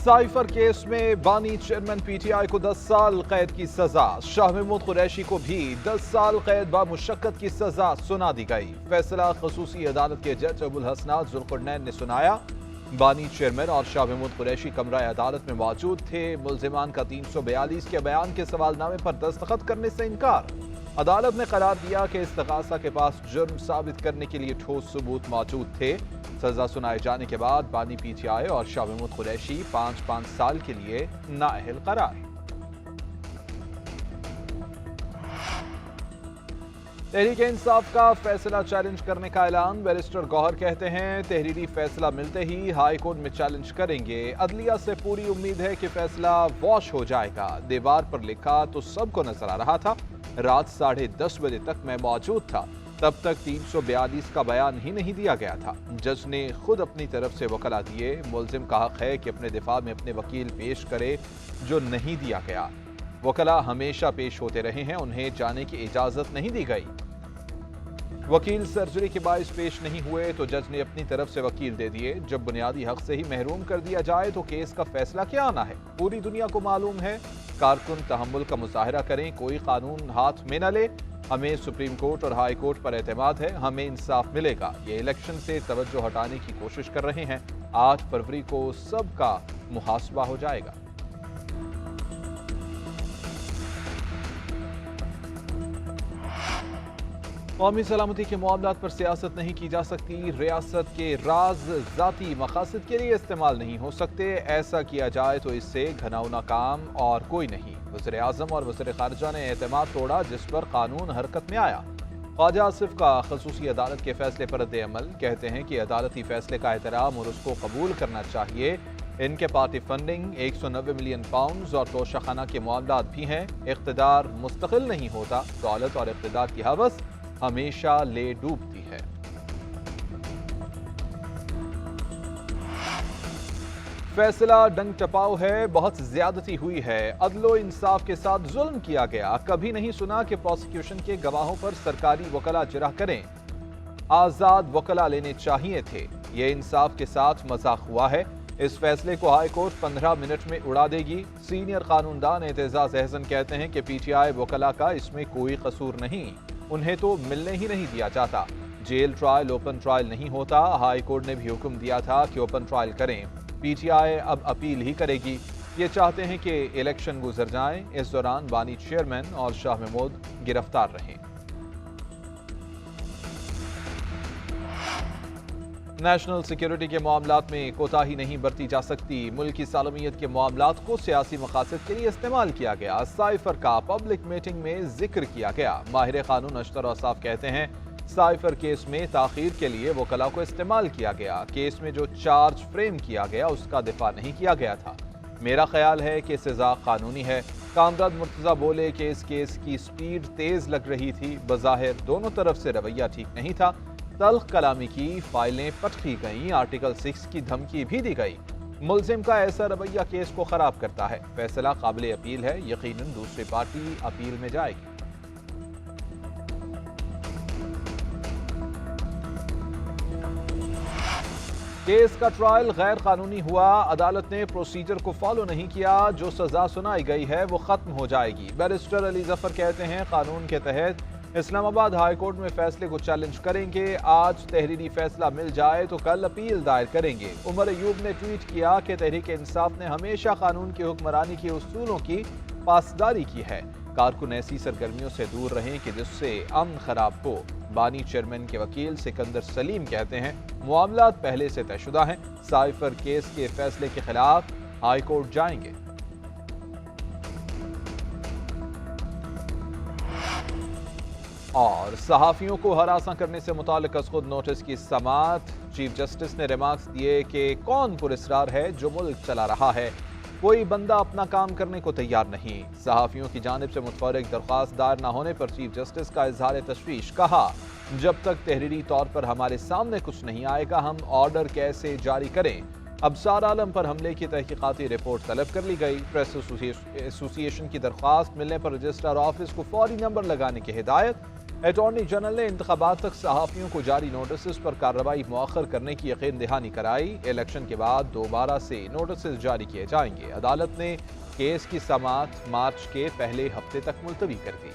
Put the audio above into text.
Cipher case में बानी chairman PTI को 10 साल कैद की सजा। शाह महमूद कुरैशी को भी 10 साल कैद बामुशक्कत की सजा सुना दी गई। फैसला खसूसी अदालत के जज अबुल हसनात जुल्कुरनैन ने सुनाया। बानी चेयरमैन और शाह महमूद कुरैशी कमरा अदालत में मौजूद थे। मुल्जिमान का 342 के बयान के सवालनामे पर दस्तखत करने से इनकार। अदालत ने करार दिया कि इस्तग़ासा के पास जुर्म साबित करने के लिए ठोस सबूत मौजूद थे। सजा सुनाए जाने के बाद बानी पीटीआई और शाह महमूद कुरैशी 5-5 साल के लिए नाअहल करार। तहरीक-ए-इंसाफ का फैसला चैलेंज करने का ऐलान। बैरिस्टर गौहर कहते हैं तहरीरी फैसला मिलते ही हाई कोर्ट में चैलेंज करेंगे। अदलिया से पूरी उम्मीद है कि फैसला वॉश हो जाएगा। दीवार पर लिखा तो सबको नजर आ रहा था। रात 10:30 बजे तक मैं मौजूद था। तब तक 342 का बयान ही नहीं दिया गया था। जज ने खुद अपनी तरफ से वकला दिए। मुल्जिम का हक है कि अपने दिफा में अपने वकील पेश करे, जो नहीं दिया गया। वकला हमेशा पेश होते रहे हैं, उन्हें जाने की इजाजत नहीं दी गई। वकील सर्जरी के बाइस पेश नहीं हुए तो जज ने अपनी तरफ से वकील दे दिए। जब बुनियादी हक से ही महरूम कर दिया जाए तो केस का फैसला क्या आना है। पूरी दुनिया को मालूम है। कारकुन तहम्मुल का मुजाहरा करें, कोई कानून हाथ में न ले। हमें सुप्रीम कोर्ट और हाई कोर्ट पर एतमाद है, हमें इंसाफ मिलेगा। ये इलेक्शन से तवज्जो हटाने की कोशिश कर रहे हैं। 8 फरवरी को सबका मुहासबा हो जाएगा। कौमी सलामती के मामलात पर सियासत नहीं की जा सकती। रियासत के राज जाती मकासद के लिए इस्तेमाल नहीं हो सकते। ऐसा किया जाए तो इससे घनाउना काम और कोई नहीं। वज़ीर आज़म और वज़ीर ख़ारिजा ने एतमाद तोड़ा जिस पर कानून हरकत में आया। ख्वाजा आसिफ का खसूसी अदालत के फैसले पर रद्द-ए-अमल। कहते हैं कि अदालती फैसले का एहतराम और उसको कबूल करना चाहिए। इनके पार्टी फंडिंग 190 मिलियन पाउंड और तोशाखाना के मामलात भी हैं। इक़्तिदार मुस्तकिल नहीं होता। दौलत और इक़्तिदार की हवस हमेशा ले डूबती है। फैसला डंग टपाव है, बहुत ज्यादती हुई है। अदलो इंसाफ के साथ जुल्म किया गया। कभी नहीं सुना कि प्रोसिक्यूशन के गवाहों पर सरकारी वकला जिरह करें। आजाद वकला लेने चाहिए थे। ये इंसाफ के साथ मजाक हुआ है। इस फैसले को हाई कोर्ट 15 मिनट में उड़ा देगी। सीनियर कानूनदान एतजाज एहसन कहते हैं कि पीटीआई वकला का इसमें कोई कसूर नहीं, उन्हें तो मिलने ही नहीं दिया जाता। जेल ट्रायल ओपन ट्रायल नहीं होता। हाई कोर्ट ने भी हुक्म दिया था कि ओपन ट्रायल करें। पीटीआई अब अपील ही करेगी। ये चाहते हैं कि इलेक्शन गुजर जाएं। इस दौरान बानी चेयरमैन और शाह महमूद गिरफ्तार रहें। नेशनल सिक्योरिटी के मामलात में कोताही नहीं बरती जा सकती। मुल्क की सालमियत के मामलात को सियासी मकासद के लिए इस्तेमाल किया गया। साइफर का पब्लिक मीटिंग में जिक्र किया गया। माहिर कानून अशतर औसाफ कहते हैं साइफर केस में ताखीर के लिए वकला को इस्तेमाल किया गया। केस में जो चार्ज फ्रेम किया गया उसका दिफा नहीं किया गया था। मेरा ख्याल है कि सजा कानूनी है। कामराद मुर्तजा बोले कि इस केस की स्पीड तेज लग रही थी। बज़ाहिर दोनों तरफ से रवैया ठीक नहीं था। तल्ख कलामी की फाइलें पटकी गईं। आर्टिकल 6 की धमकी भी दी गई। मुल्जिम का ऐसा रवैया केस को खराब करता है। फैसला काबिल अपील है। यकीनन दूसरी पार्टी अपील में जाएगी। केस का ट्रायल गैर कानूनी हुआ। अदालत ने प्रोसीजर को फॉलो नहीं किया। जो सजा सुनाई गई है वो खत्म हो जाएगी। बैरिस्टर अली जफर कहते हैं कानून के तहत इस्लामाबाद हाई कोर्ट में फैसले को चैलेंज करेंगे। आज तहरीरी फैसला मिल जाए तो कल अपील दायर करेंगे। उमर अयूब ने ट्वीट किया कि तहरीक इंसाफ ने हमेशा कानून की हुक्मरानी के उसूलों की पासदारी की है। कारकुन ऐसी सरगर्मियों से दूर रहें कि जिससे अमन खराब हो। बानी चेयरमैन के वकील सिकंदर सलीम कहते हैं मामलात पहले से तयशुदा हैं। साइफर केस के फैसले के खिलाफ हाई कोर्ट जाएंगे। और सहाफियों को हरासा करने से मुताल्लिक खुद नोटिस की समाअत। चीफ जस्टिस ने रिमार्क्स दिए कि कौन पुरस्कार है जो मुल्क चला रहा है। कोई बंदा अपना काम करने को तैयार नहीं। सहाफियों की जानिब से मुतफर्रिक दरख्वास्त दायर न होने पर चीफ जस्टिस का इजहार तशवीश। कहा जब तक तहरीरी तौर पर हमारे सामने कुछ नहीं आएगा हम ऑर्डर कैसे जारी करें। अबसार आलम पर हमले की तहकीकाती रिपोर्ट तलब कर ली गई। प्रेस एसोसिएशन की दरख्वास्त मिलने पर रजिस्ट्रार ऑफिस को फौरी नंबर लगाने की हिदायत। اٹارنی جنرل نے انتخابات تک صحافیوں کو جاری نوٹسز پر کارروائی مؤخر کرنے کی یقین دہانی کرائی۔ الیکشن کے بعد دوبارہ سے نوٹسز جاری کیے جائیں گے۔ عدالت نے کیس کی سماعت مارچ کے پہلے ہفتے تک ملتوی کر دی۔